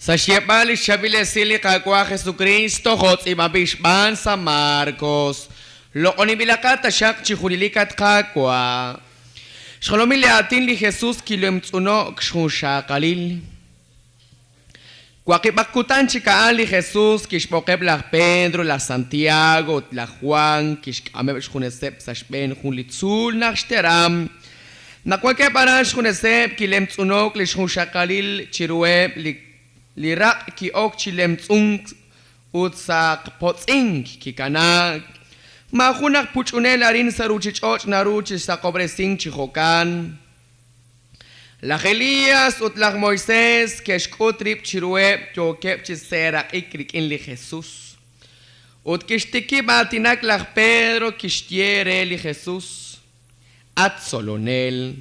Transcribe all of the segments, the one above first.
Sa Shepal Shabile Sili Kakwa Jesucristo Hot Imabishban sa Marcos. Lokonibilakata Shak Chihulilikat Kakwa. Shalomile atin li Jesus kilem tsuno kshusha kalil. Cuaquibacutan chica ali Jesús, kishpokeb la Pedro, la Santiago, la Juan, kishkameb shkunesep sashben junlitzul nachteram. Na cualquier parash kunesep kilem tsunok li shkushakalil chirueb li rak ki ok chilem tsung utsak potzing kikanak. Mahunak puchunel arin saruchichoch naruch sa cobresing chihokan. La Elías utlag Moisés que escutrip chirue yo kep chisera ikrik in li Jesús. Ut kishtiki batinak la Pedro kishtiere li Jesús. At solonel.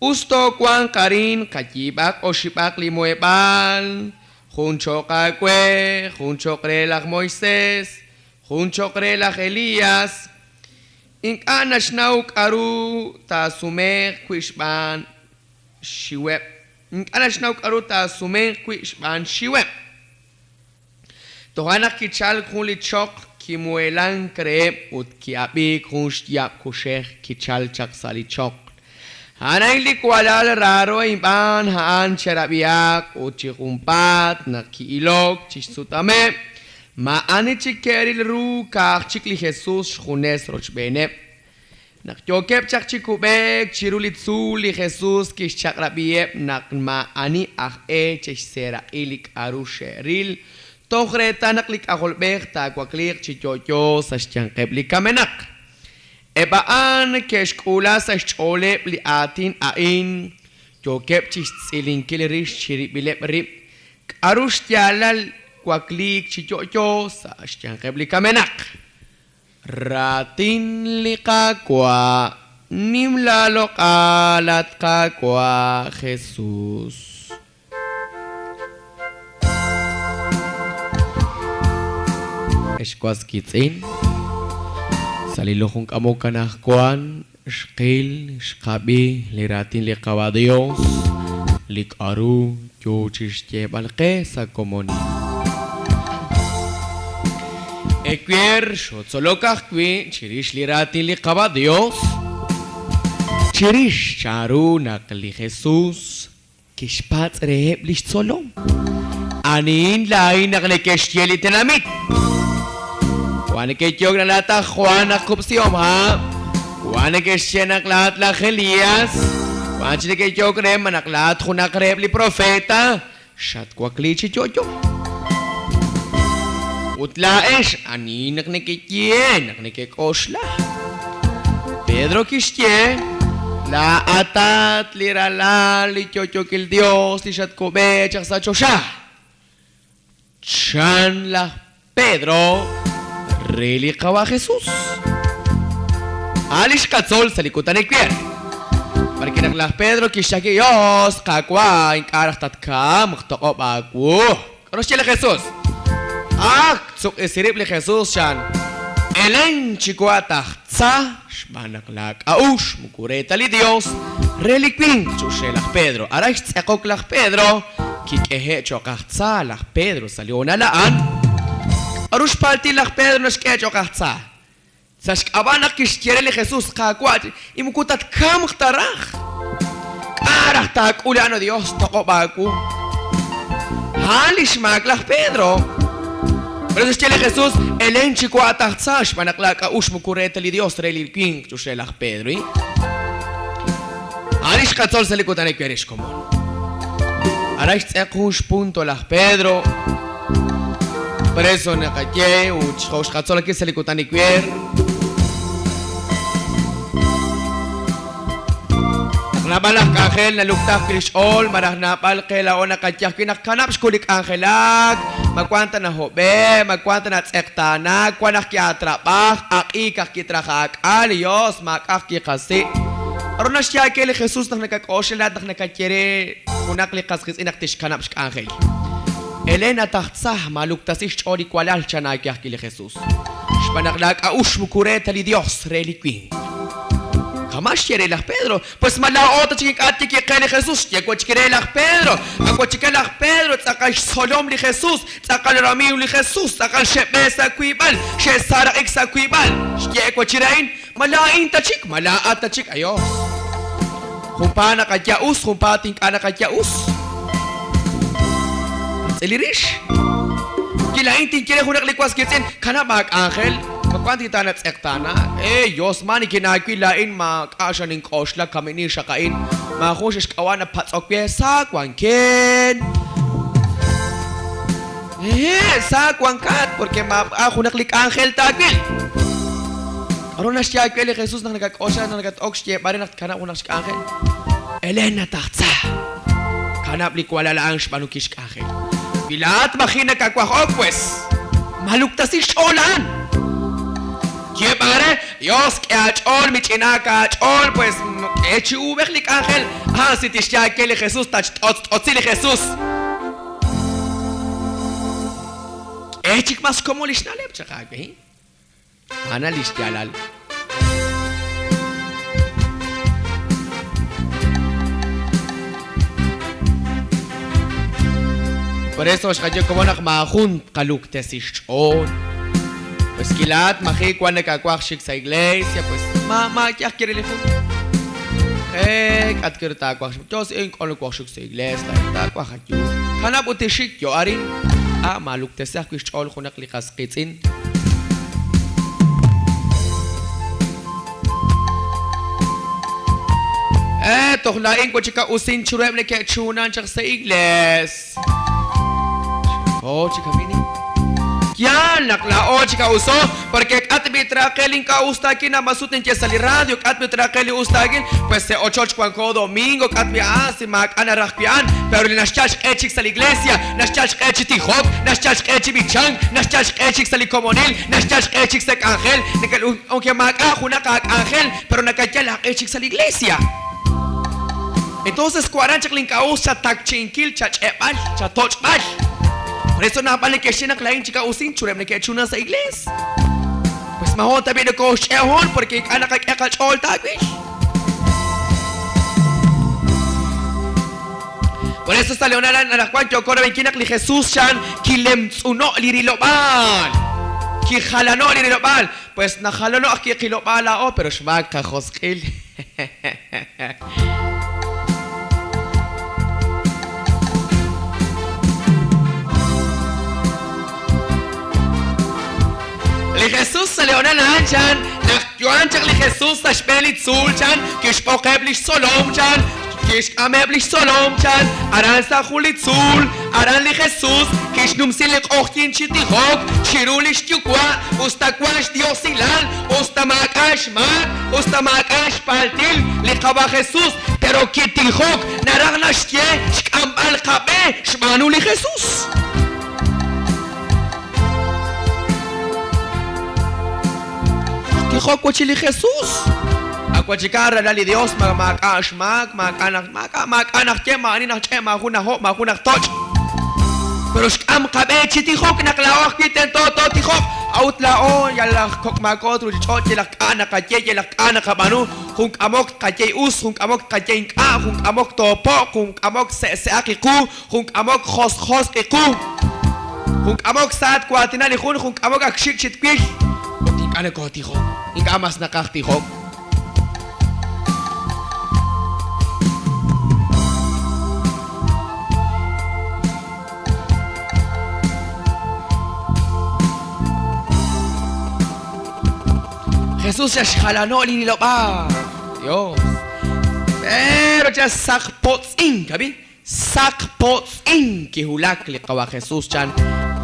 Usto kwan karin kajibak o shibak li muebal. Juncho kakwe, juncho kre la Moisés, juncho kre la Elías. Ink anashnauk aru ta sumer kwishban. Shiweb. Anashnauk aruta sumen kwishban shiweb. Tohanak kichal kuli chok kimuelan kreb ut kiabi kunshtiap kushech kichal chak sali chok. Hanayli kwalal raro iban haan cherabiak ut chikumpat na kiilok chisutame. Maani chikeril ru kach chikli Jesus shunes rochbene. Nak jokep chak chikubek chirulitzu li Jesus kish chakrabiep nak ma ani chesera ilik arusheril tohreta nak lik aholbek ta kwaklik chichocho sashchankeb li kamenak ebaan kesh kula sashcholep li atin ain jokep chitzilinkil rish chiribilep rip arush tialal kwaklik chichocho sashchankeb li kamenak Ratin likakwa nimlalok alat kakwa Jesus. Eshkwas kitsin salilohong kamo kanakwan shkil shkabi liratin likawa Dios likaru yochishye balke sa komoni. Equier, Shotzolokakwi, Chirish Lirati Likaba Dios, Chirish Charu Nakli Jesus, Kishpat Reheb Lichtzolom, Anin Lain Naklekeshtieli Tenamit, Juaneketio Granata Juana Kupsiom ha, Juanekeshienak Lat la Elias, Juaneketio Gremanak Lat Junakreb Li Profeta, Shatkwaklichi Jojo. Utlaesh, ani naknikitye, naknikikosla. Pedro kishye, la atat lirala lichochokil Dios, lishatkobe, chaksachosha. Chan la Pedro, reli kawa Jesus. Alish katzol sa likutan ikwer. Markinak la Pedro kishaki Dios, kakwa, inkarak tatka, muktoko bago. Karos siya la Jesus. Tsuk isirip li Jesus shan. Elen chikuatach tza, shbanaklak aush, mukureta li Dios, reliquin, chushelach Pedro. Arash tzekok lach Pedro, kikehe chokach tza lach Pedro, salió na laan. Arush palti lach Pedro, nashke chokach tza. Sashkabanak kishtiere li Jesus, kakwat, imukutat kamch tarach. Karach tak uliano Dios, toko baku. Halish maglach Pedro. Pero eso es Jesús, el enchico atachzash, panaklaka ush mukureta li Dios, reli king, chushelach Pedro. Arish katzol se likutan ekerish komon. Arish tzekush punto lach Pedro. Preso nekaye, uch katzol aquí se likutan eker. Nabalak angel na luktaf krishol, marah napal kela o nakatyak kinakkanap skulik angelag, magkwanta na hobe, magkwanta na tsektanak, kwanak kiatrapah, akikak kitrakak, aliyos, makak kikasi. Aron na siya kele Jesus nak nakakoshelat, nak nakakyere, kunak likaskis inaktishkanap shk angel. Elena tahtsah, maluktasish choli kwalal chanakyak kele Jesus. Shpanaklag aush mukureta li Dios, reliquin. jamás quiere las Pedro. Pues mala otra chiquati que quiere Jesús, llegó quiere las Pedro. Agua chique las Pedro, saca el solom li Jesús, saca el ramiro li Jesús, saca el shepesa cuibal, shesara exa cuibal. Llegó chirain, mala inta chic, mala ata chic, ayo. Humpana kayaus, humpating ana kayaus. Elirish. Kila intin quiere jurar likwas kitsin, kana bag angel. Magkwanti tanat ektana, Diyos man, ikinakilain, makasya ng kosla, kami ni siya kain, makusya kawan na patsokye sa kwangkin. Sa kwangkat, porque ako naklik angel tagil. Aron na siya kaya Jesus nang nagkakosya, nang nagkatok siya, bari nakana ko na siya angel. Elena taktsa, kanap likwala lang siya manukis angel. Bilat makina kakwakok, pues, malukta si Sholan. ¿Qué padre? Dios que ha hecho mi china que ha hecho pues que hecho ubeklik ángel si te está que le Jesús tach otzile Jesús chik mas como lishnale chaka que ana lishnalal por eso es que como nak mahun kaluk tesishon. Pues kilat, maji, cuando kakwakshik sa iglesia, pues, ya quiere le fun. At quiere takwakshik. Yo sé con lo kwakshik sa iglesia, takwakshik yo. Kana butishik yo arin. Maluk tesah kwish ol kunak likas kitsin. Tohlain ko chika usin churem le ke chunan chak sa iglesia. Chika mini. Yan, naklao chika uso, porque katbi trakelin ka ustakin na masutin que salir radio, katbi trakeli ustakin, pues se ochoch cuanco domingo, katbi si mak anarakpian, pero naschach echik sa iglesia, naschach echik tihok, naschach echik bichang, naschach echik sa comunil, naschach echik sa ángel, aunque mak una ángel, pero nakayala echik sa iglesia. Entonces, cuaranchak linkao sa takchinkil, chachepal, chatochpal. Por eso nada más le que llena la chica usin churem le que chuna sa iglesia. Pues mahon también de cochehon porque ana ka kachol tagwish. Por eso sale una a la cual yo corre benquinak li Jesús chan kilem tsuno lirilobal. Ki jalano lirilobal. Pues na jalano aquí kilobala pero shmak ka joskil. Li Jesús se leona nanchan, nakyoanchak li Jesús sa shpelit sulchan, kishpokeblich solomchan, kishkameblich solomchan, aran sa hulit sul, aran li Jesús, kishnumsilik ochtin chitihok, shirulish tyukwa, ustakwash diosilal, ustamakash mak, ustamakash paltil, li kaba Jesús, pero kitihok, naragnash shkambal kabe, shmanu li Jesús. Dijo cuchili Jesús. Aquachicara dali Dios makash makanak chema aninach chema hunach toch. Pero shkam kabe chitihok naklawak kiten to tihok. Outlao yala kok makotru chot yala kana kache yala kana kabanu. Hunk amok kache us hunk amok kache ka hunk amok topo hunk amok se akiku hunk amok khos iku. Hunk amok saat kwatinali hunk amok akshik chitkwich. Ano ko tihok? Ika mas nakakatihok? Jesús ya shalano linilopa. Dios. Pero ya sakpotzin, kabi? Sakpotzin kihulak likawa Jesús chan.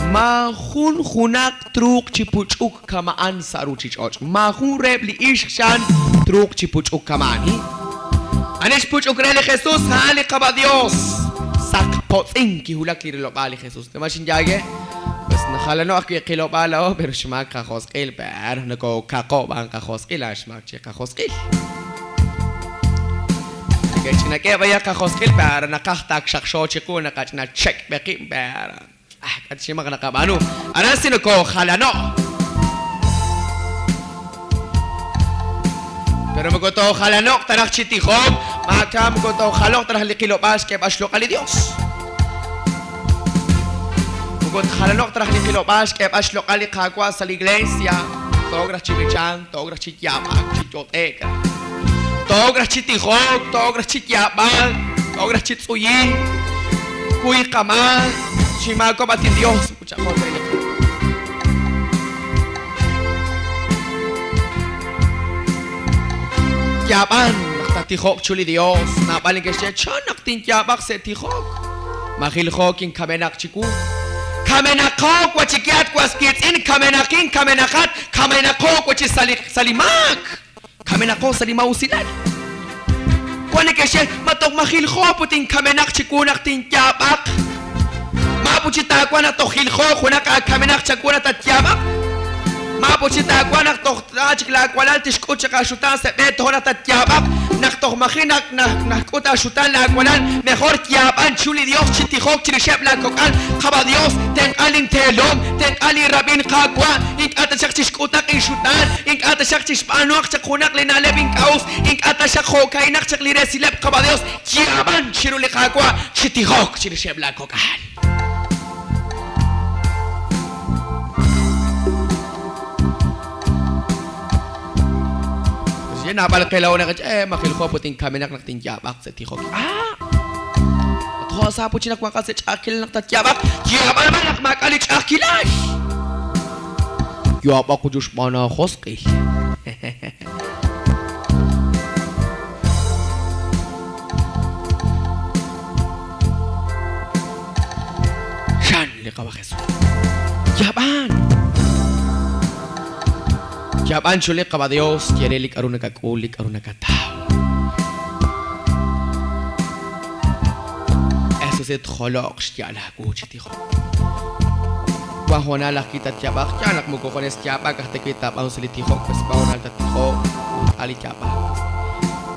Mahun hunak truk chipuchuk kamaan saruchichoch. Mahun rebli ishchan truk chipuchuk kamani. Anish puchuk rele Jesús hali kaba Dios. Sakpotzin kihulak lilopali Jesús. Temashin yage? Pues nahalano aki kilopala pero shmak kahoskil pero nako kako bang kahoskil shmak che kahoskil. Kaya kaya baya kahoskil pero nakahtak shaksho chiku nakachna check bekim pero. At siya makanakabano. Anan sino ko halano. Pero me contó jalanok taraj chitijok, macam me contó jalok taraj likilopas que vas local Dios. Me contó jalanok taraj likilopas que vas local y caguas a la iglesia. Togra chimichan, togra chityama, chichoteca. Togra chitijok, togra chityama, togra chitsuyi, kuy kama, chimaco batin Dios, mucha cosa. Yaban, naktatihok chuli Dios, napaling kasi chanak tin yabak se tihok. Mahilhok in kamenak chiku. Kamenakok wachikiat kwaskitin, kamenakin, kamenakat, kamenakok wachis salimak. Kamenakok salimau silan. Kwane kasi matok mahilhok putin kamenak chikunak tin yabak. Mapuchita kwana tohilhok, hunaka kamenak chakuna tat yabak. Mapuchita kwanak tohtajik la kwalal tishkucha kashutan se beto hona tatyabak nak tohmajinak nak kuta shutan la kwalal mejor tiaban chuli Dios chitihok chirishep la kokal kaba Dios ten alin telom ten alin rabin kakwa ink ata shak chishkutak in shutan ink ata shak chishpanuak chakunak linalebin kaus ink ata shak hokainak chak liresilep kaba Dios tiaban chiruli kakwa chitihok chirishep la kokal. Napal kailaw na kasi makilko puting kamenak nagtinjabak sa tihok. At sa po chinakwa kasi chakil nagtatyabak. Yabal malak makali chakilash. Yabak ko Diyos mana hoski. Shan likaw Jesus. Yaban. Yaban chulik kaba Dios, kierelik aruna kakulik aruna katao. Eso se tholok shtiala kuchitiho. Wahona la kita tiabak, yanak mo kokones tiabak, kahte kita pa usilitiho, pues paunal tatiho, ali tiabak.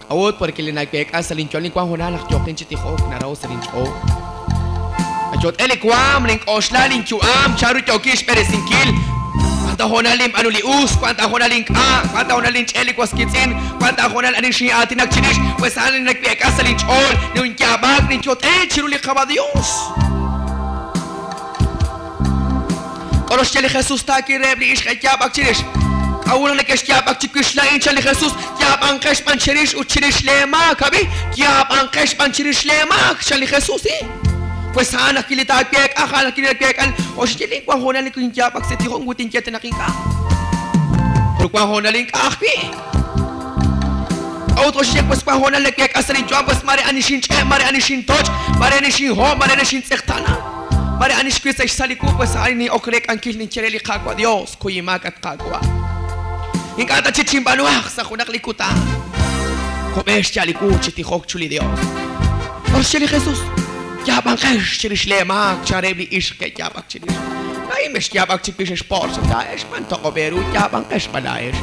Awot porque le nagpek sa linchon ling wahona la jokin chitiho, naraw sa lincho. Ajot elikwam ling osla linchuam, charu jokish peresingkil. Cuánta honalim anulius, cuánta honaling cuánta honaling chelikwas kitsin, cuánta honal anin shiati nagchinish, pues anin nagpiakas sa linchol, ni un yabak, ni chot, chiruli kaba Dios. Kolos chali Jesus taki rebli ish kay yabak chinish. Awulang nakesh yabak chikish lain chali Jesus, yabang kesh pan chinish u chinish lemak, habi, yabang kesh pan chinish lemak chali Jesus Pues anak kilita pek akal kilita o siling kwa hona ni kunya pak seti hong gutin kete naking ka. Pero kwa hona ling akpi. Auto siya pues kwa hona lekek asalin jwa pues mare anishin che mare anishin toch mare anishin ho mare anishin tsektana. Mare anish kwisa saliku pues ani okrek ankil ni chereli kakwa Dios kuyimakat kakwa. Ingkata chichimbanuak sa kunak likuta. Kobesh chaliku chitihok chuli Dios. O siya Jesus. Yabang kesh chirish lemak charebli ish ke yabak chirish. Ay mesh yabak chikish sport sa daesh man to koberu yabang kesh padaesh.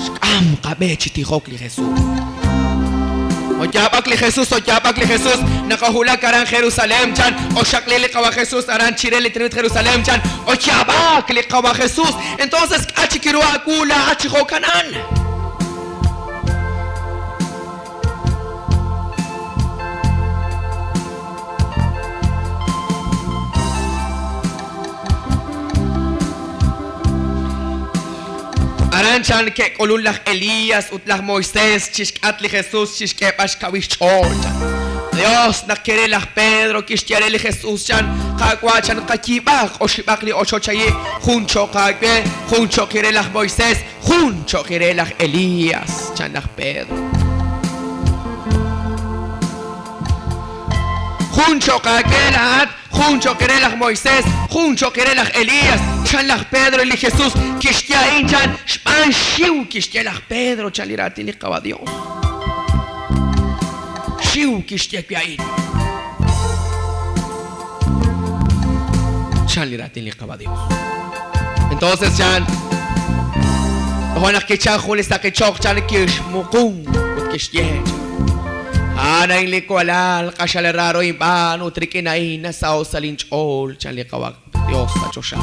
Skam kabe chitihok li Jesus. O yabak li Jesus nakahula karan Jerusalem chan o shaklili kawa Jesus aran chireli trinit Jerusalem chan o yabak li kawa Jesus. Entonces achikiru akula achihokanan. Aranchan que colullah Elías utlah Moisés chishkatli Jesús chishkepash kawichorchan. Dios nakerelah Pedro kishtiareli Jesús chan kakwachan kakibak oshibakli ochochayi juncho kakbe juncho kirelah Moisés juncho kirelah Elías chanlah Pedro. Juncho kakelat juncho kirelah Moisés juncho kirelah Elías chanlah Pedro y Jesús kishtia inchan shpan shiu kishtialah Pedro chalirati li kawa Dios shiu kishtia piain chalirati li kawa Dios. Entonces chan honak kichan julis ta kichok chan kish mukung ut kishtia Ana yung likwalal, kasyalararo iban, utrikin ay nasaw sa linchol, chan likawag Diyos at Diyos siya.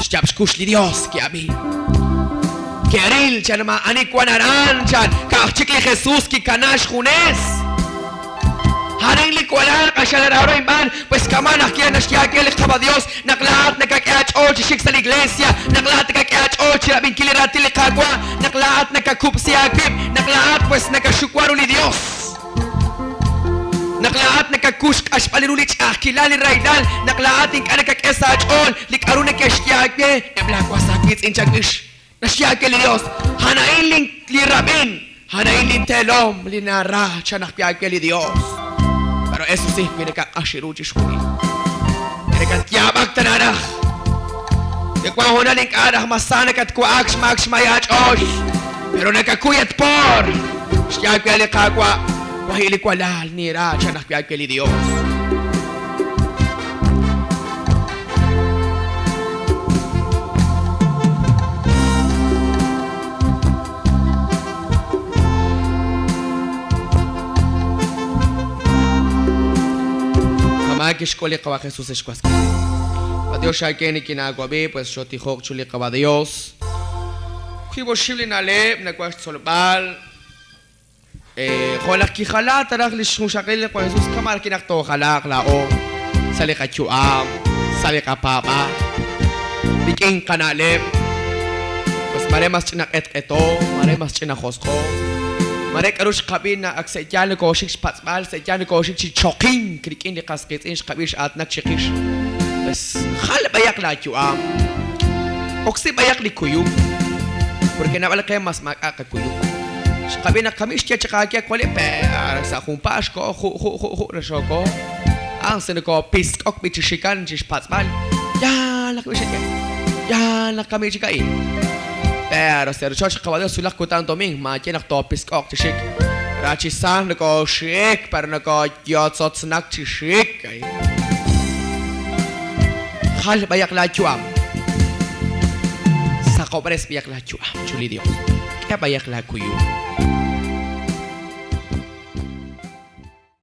Shchapshkush li Dios que a mí. Que aril chanma ani kwanaran chan kachikli Jesús ki kanash junes. Harin li kwalar kashalararo iman pues kamana kianash ya que le estaba Dios naklat nakakach ochi shik sa iglesia naklat nakakach ochi rabin kilirati li kagwa naklat nakakupsi akib naklat pues nakashukwaru li Dios. Naklaat nakakush ashpalirulich ahkilali raidal naklaat ink anakak esachol likarune keshtiake eblakwa sakit inchagish nashiake li Dios hanain li rabin hanain li telom li nara chanakpiake li Dios pero eso sí viene ka ashiruchi shuni viene ka tiabak tanarach de kwa hona link arach masana kat kwa aksh maksh mayach osh pero nakakuyat por shiake li kakwa Wahili kwalal ni racha nakpiake li Dios. Hamakish koli kawa Jesús eshkuaski. Pa Dios shaikeni kinagwabi pues shoti hok chuli kawa Dios. Kibo shibli naleb nakwash solbal. Kholak ki khala tarag li shakil ko Jesus kamar kinakto khalak lao sali ka chuam sali ka papa biking kanalem pues mare mas chinak eto mare mas chinak hosko mare karush kabin na aksayal ko shik patsbal sayal ko shik choking krikin li kasket in kabish at nak shikish bas khal bayak la chuam oksi bayak li kuyu porque na wala kay mas makakakuyu Kabina kami siya tsaka kaya kwali sa kumpas ko ko ang sinako piskok bitishikan jispatsbal yan la kami siya yan la kami siya kain pero sa church kawado sulak ko tanto ming machinak to piskok tishik rachisan nako shik pero nako yotsot snack tishik kay hal bayak la chuam sa ko pares bayak la chuam chuli Dios kaya bayak la kuyu